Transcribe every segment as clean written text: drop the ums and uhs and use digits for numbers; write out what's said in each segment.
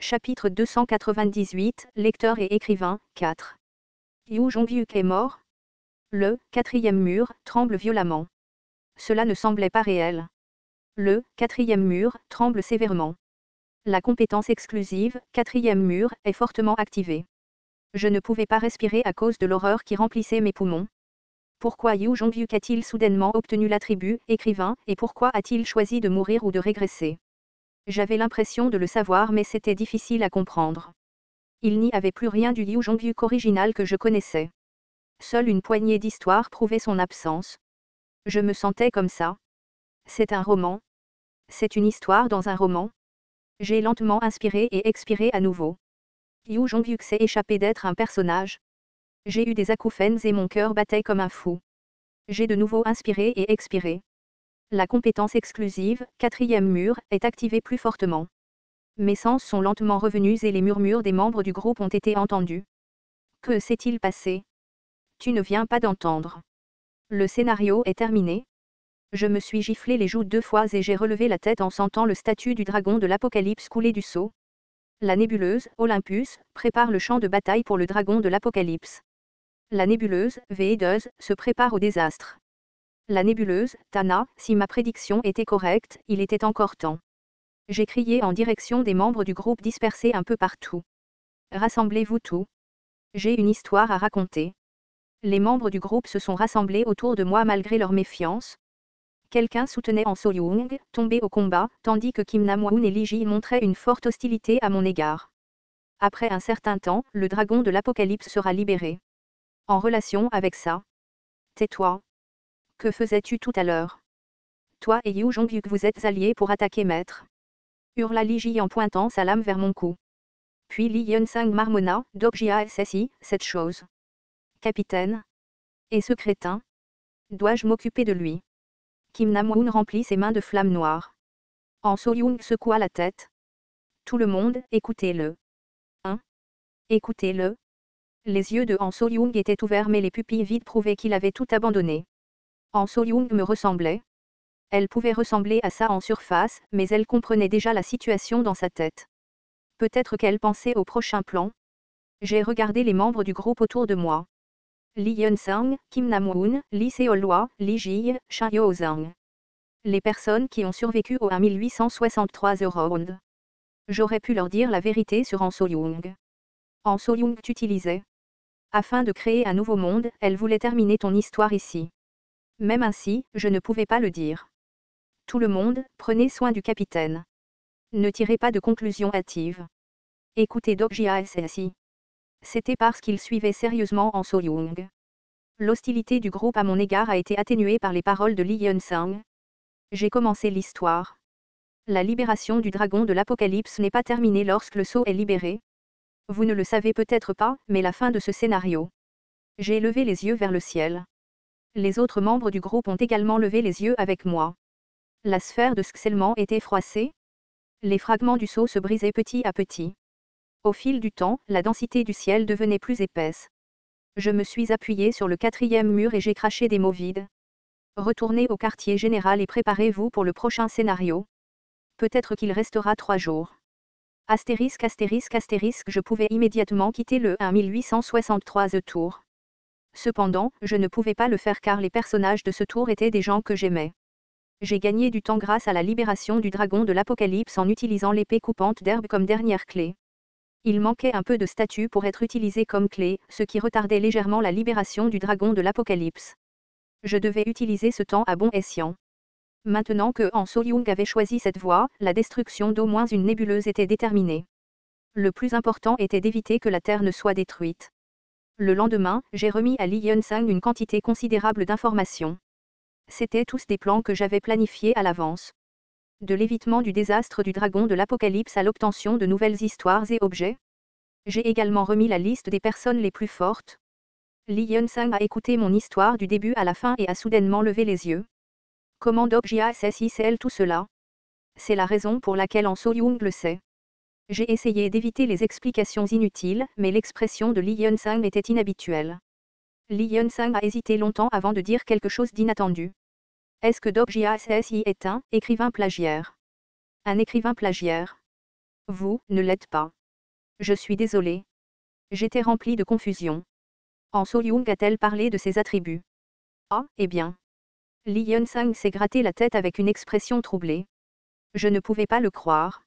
Chapitre 298, Lecteur et écrivain, 4. Yu Jong-hyuk est mort. Le quatrième mur tremble violemment. Cela ne semblait pas réel. Le quatrième mur tremble sévèrement. La compétence exclusive, quatrième mur, est fortement activée. Je ne pouvais pas respirer à cause de l'horreur qui remplissait mes poumons. Pourquoi Yu Jong-hyuk a-t-il soudainement obtenu l'attribut écrivain, et pourquoi a-t-il choisi de mourir ou de régresser? J'avais l'impression de le savoir, mais c'était difficile à comprendre. Il n'y avait plus rien du Yu Jong-hyuk original que je connaissais. Seule une poignée d'histoires prouvait son absence. Je me sentais comme ça. C'est un roman. C'est une histoire dans un roman. J'ai lentement inspiré et expiré à nouveau. Yu Jong-hyuk s'est échappé d'être un personnage. J'ai eu des acouphènes et mon cœur battait comme un fou. J'ai de nouveau inspiré et expiré. La compétence exclusive, quatrième mur, est activée plus fortement. Mes sens sont lentement revenus et les murmures des membres du groupe ont été entendus. Que s'est-il passé? Tu ne viens pas d'entendre. Le scénario est terminé. Je me suis giflé les joues 2 fois et j'ai relevé la tête en sentant le statut du dragon de l'Apocalypse couler du seau. La nébuleuse, Olympus, prépare le champ de bataille pour le dragon de l'Apocalypse. La nébuleuse, Véédeuse, se prépare au désastre. La nébuleuse, Tana, si ma prédiction était correcte, il était encore temps. J'ai crié en direction des membres du groupe dispersés un peu partout. Rassemblez-vous tous. J'ai une histoire à raconter. Les membres du groupe se sont rassemblés autour de moi malgré leur méfiance. Quelqu'un soutenait Han So-young, tombé au combat, tandis que Kim Nam-woon et Lee Ji montraient une forte hostilité à mon égard. Après un certain temps, le dragon de l'Apocalypse sera libéré. En relation avec ça. Tais-toi. Que faisais-tu tout à l'heure? Toi et Yu Jong-hyuk vous êtes alliés pour attaquer maître. Hurla Lee Ji en pointant sa lame vers mon cou. Puis Lee Hyun-sang marmonna, Dokjia SSI, cette chose. Capitaine. Et ce crétin? Dois-je m'occuper de lui? Kim Nam-woon remplit ses mains de flammes noires. Han So-young secoua la tête. Tout le monde, écoutez-le. Hein? Écoutez-le. Les yeux de Han So-young étaient ouverts mais les pupilles vides prouvaient qu'il avait tout abandonné. Han So-young me ressemblait. Elle pouvait ressembler à ça en surface, mais elle comprenait déjà la situation dans sa tête. Peut-être qu'elle pensait au prochain plan. J'ai regardé les membres du groupe autour de moi. Lee Hyun-sang, Kim Nam-woon, Lee Seol-hwa, Lee Ji, Shin Yo-sang. Les personnes qui ont survécu au 1863 round. J'aurais pu leur dire la vérité sur Han So-young. Han So-young t'utilisait. Afin de créer un nouveau monde, elle voulait terminer ton histoire ici. Même ainsi, je ne pouvais pas le dire. Tout le monde, prenez soin du capitaine. Ne tirez pas de conclusions hâtives. Écoutez Dokjia SSI. C'était parce qu'il suivait sérieusement Han So-young. L'hostilité du groupe à mon égard a été atténuée par les paroles de Lee Hyun-sang. J'ai commencé l'histoire. La libération du dragon de l'Apocalypse n'est pas terminée lorsque le sceau est libéré. Vous ne le savez peut-être pas, mais la fin de ce scénario. J'ai levé les yeux vers le ciel. Les autres membres du groupe ont également levé les yeux avec moi. La sphère de scellement était froissée. Les fragments du sceau se brisaient petit à petit. Au fil du temps, la densité du ciel devenait plus épaisse. Je me suis appuyé sur le quatrième mur et j'ai craché des mots vides. Retournez au quartier général et préparez-vous pour le prochain scénario. Peut-être qu'il restera 3 jours. Astérisque astérisque astérisque je pouvais immédiatement quitter le 1863 tour. Cependant, je ne pouvais pas le faire car les personnages de ce tour étaient des gens que j'aimais. J'ai gagné du temps grâce à la libération du dragon de l'Apocalypse en utilisant l'épée coupante d'herbe comme dernière clé. Il manquait un peu de statut pour être utilisé comme clé, ce qui retardait légèrement la libération du dragon de l'Apocalypse. Je devais utiliser ce temps à bon escient. Maintenant que Han So-young avait choisi cette voie, la destruction d'au moins une nébuleuse était déterminée. Le plus important était d'éviter que la Terre ne soit détruite. Le lendemain, j'ai remis à Lee Hyun-sang une quantité considérable d'informations. C'étaient tous des plans que j'avais planifiés à l'avance. De l'évitement du désastre du dragon de l'Apocalypse à l'obtention de nouvelles histoires et objets. J'ai également remis la liste des personnes les plus fortes. Lee Hyun-sang a écouté mon histoire du début à la fin et a soudainement levé les yeux. Comment Dokjia SSI tout cela? C'est la raison pour laquelle Han So-young le sait. J'ai essayé d'éviter les explications inutiles, mais l'expression de Lee Hyun-sang était inhabituelle. Lee Hyun-sang a hésité longtemps avant de dire quelque chose d'inattendu. Est-ce que Dokjia SSI est un écrivain plagiaire? Un écrivain plagiaire? Vous ne l'êtes pas. Je suis désolé. J'étais rempli de confusion. Han So-young a-t-elle parlé de ses attributs? Ah, eh bien. Lee Hyun-sang s'est gratté la tête avec une expression troublée. Je ne pouvais pas le croire.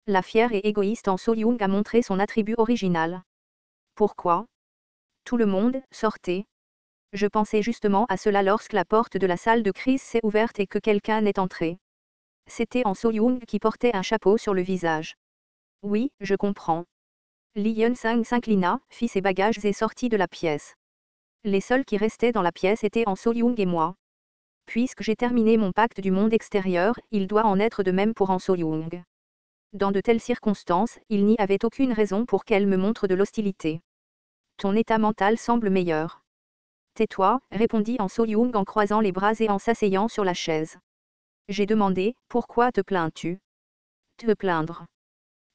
La fière et égoïste Han So-young a montré son attribut original. Pourquoi? Tout le monde sortait. Je pensais justement à cela lorsque la porte de la salle de crise s'est ouverte et que quelqu'un est entré. C'était Han So-young qui portait un chapeau sur le visage. Oui, je comprends. Lee Hyun-sang s'inclina, fit ses bagages et sortit de la pièce. Les seuls qui restaient dans la pièce étaient Han So-young et moi. Puisque j'ai terminé mon pacte du monde extérieur, il doit en être de même pour Han So-young. Dans de telles circonstances, il n'y avait aucune raison pour qu'elle me montre de l'hostilité. Ton état mental semble meilleur. Tais-toi, répondit Han So-young en croisant les bras et en s'asseyant sur la chaise. J'ai demandé, pourquoi te plains-tu? Te plaindre.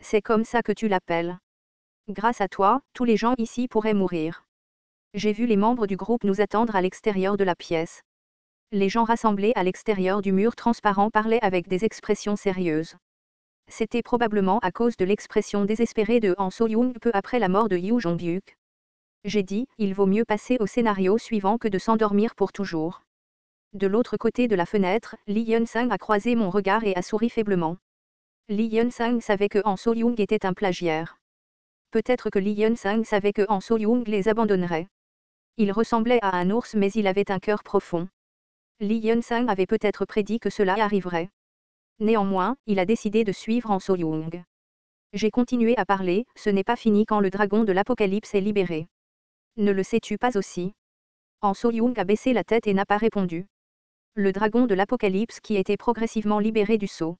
C'est comme ça que tu l'appelles. Grâce à toi, tous les gens ici pourraient mourir. J'ai vu les membres du groupe nous attendre à l'extérieur de la pièce. Les gens rassemblés à l'extérieur du mur transparent parlaient avec des expressions sérieuses. C'était probablement à cause de l'expression désespérée de Han So-young peu après la mort de Yoo Jong-hyuk. J'ai dit, il vaut mieux passer au scénario suivant que de s'endormir pour toujours. De l'autre côté de la fenêtre, Lee Hyun-sang a croisé mon regard et a souri faiblement. Lee Hyun-sang savait que Han So-young était un plagiaire. Peut-être que Lee Hyun-sang savait que Han So-young les abandonnerait. Il ressemblait à un ours mais il avait un cœur profond. Lee Hyun-sang avait peut-être prédit que cela arriverait. Néanmoins, il a décidé de suivre Han So-young. J'ai continué à parler, ce n'est pas fini quand le dragon de l'Apocalypse est libéré. Ne le sais-tu pas aussi? Han So-young a baissé la tête et n'a pas répondu. Le dragon de l'Apocalypse qui était progressivement libéré du sceau.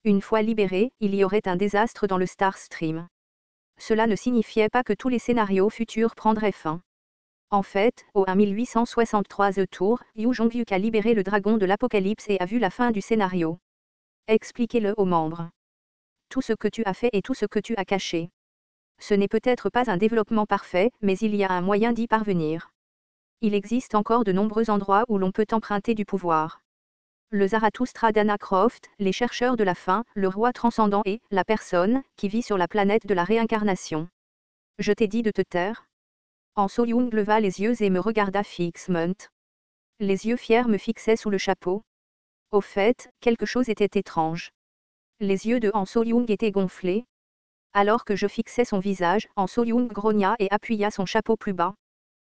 Une fois libéré, il y aurait un désastre dans le Star Stream. Cela ne signifiait pas que tous les scénarios futurs prendraient fin. En fait, au 1863 Tour, Yoo Jong-hyuk a libéré le dragon de l'Apocalypse et a vu la fin du scénario. Expliquez-le aux membres. Tout ce que tu as fait et tout ce que tu as caché. Ce n'est peut-être pas un développement parfait, mais il y a un moyen d'y parvenir. Il existe encore de nombreux endroits où l'on peut emprunter du pouvoir. Le Zarathustra d'Anna Croft, les chercheurs de la fin, le roi transcendant et la personne qui vit sur la planète de la réincarnation. Je t'ai dit de te taire? Han So-young leva les yeux et me regarda fixement. Les yeux fiers me fixaient sous le chapeau. Au fait, quelque chose était étrange. Les yeux de Han So-young étaient gonflés. Alors que je fixais son visage, Han So-young grogna et appuya son chapeau plus bas.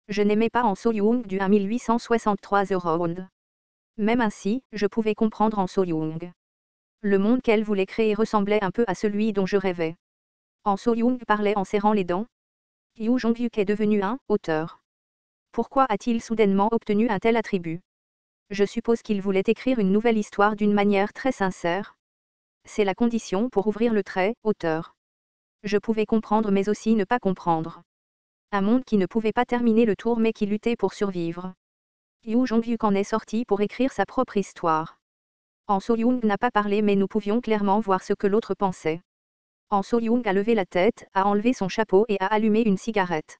Je n'aimais pas Han So-young du 1863 Round. Même ainsi, je pouvais comprendre Han So-young. Le monde qu'elle voulait créer ressemblait un peu à celui dont je rêvais. Han So-young parlait en serrant les dents. Yoo Jong-hyuk est devenu un auteur. Pourquoi a-t-il soudainement obtenu un tel attribut? Je suppose qu'il voulait écrire une nouvelle histoire d'une manière très sincère. C'est la condition pour ouvrir le trait, auteur. Je pouvais comprendre mais aussi ne pas comprendre. Un monde qui ne pouvait pas terminer le tour mais qui luttait pour survivre. Yoo Jong-hyuk en est sorti pour écrire sa propre histoire. Han So-young n'a pas parlé mais nous pouvions clairement voir ce que l'autre pensait. Han So-young a levé la tête, a enlevé son chapeau et a allumé une cigarette.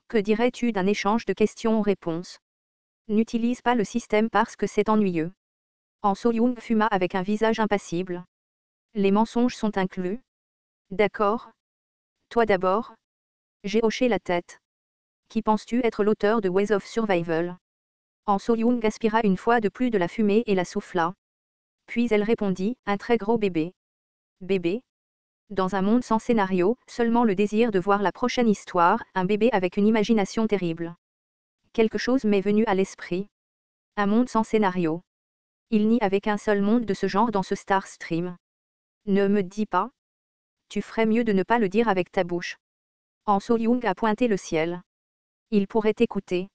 Que dirais-tu d'un échange de questions-réponses? N'utilise pas le système parce que c'est ennuyeux. Han So-young fuma avec un visage impassible. Les mensonges sont inclus? D'accord. Toi d'abord? J'ai hoché la tête. Qui penses-tu être l'auteur de Ways of Survival? Han So-young aspira une fois de plus de la fumée et la souffla. Puis elle répondit, un très gros bébé. Bébé? Dans un monde sans scénario, seulement le désir de voir la prochaine histoire, un bébé avec une imagination terrible. Quelque chose m'est venu à l'esprit. Un monde sans scénario. Il n'y avait qu'un seul monde de ce genre dans ce Star Stream. Ne me dis pas. Tu ferais mieux de ne pas le dire avec ta bouche. Han So-young a pointé le ciel. Il pourrait écouter.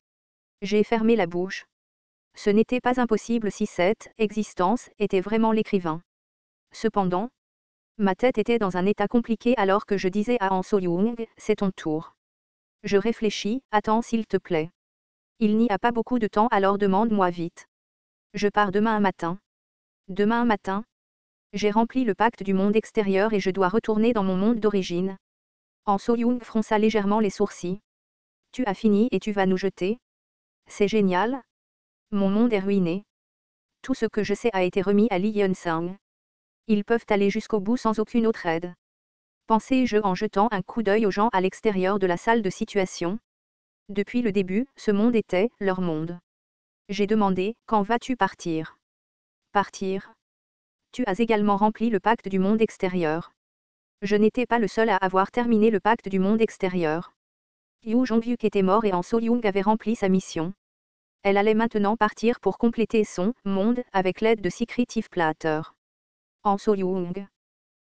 J'ai fermé la bouche. Ce n'était pas impossible si cette existence était vraiment l'écrivain. Cependant, ma tête était dans un état compliqué alors que je disais à Han So-young, c'est ton tour. Je réfléchis, attends s'il te plaît. Il n'y a pas beaucoup de temps alors demande-moi vite. Je pars demain matin. Demain matin? J'ai rempli le pacte du monde extérieur et je dois retourner dans mon monde d'origine. Han So-young fronça légèrement les sourcils. Tu as fini et tu vas nous jeter? C'est génial. Mon monde est ruiné. Tout ce que je sais a été remis à Lee Hyun-sang. Ils peuvent aller jusqu'au bout sans aucune autre aide. pensai-je en jetant un coup d'œil aux gens à l'extérieur de la salle de situation. Depuis le début, ce monde était leur monde. J'ai demandé, quand vas-tu partir? Partir? Tu as également rempli le pacte du monde extérieur. Je n'étais pas le seul à avoir terminé le pacte du monde extérieur. Yu Jongyuk était mort et Han So-young avait rempli sa mission. Elle allait maintenant partir pour compléter son monde avec l'aide de Secretive Platter. Han So-young.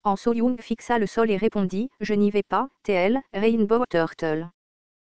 Han So-young fixa le sol et répondit, je n'y vais pas, TL, Rainbow Turtle.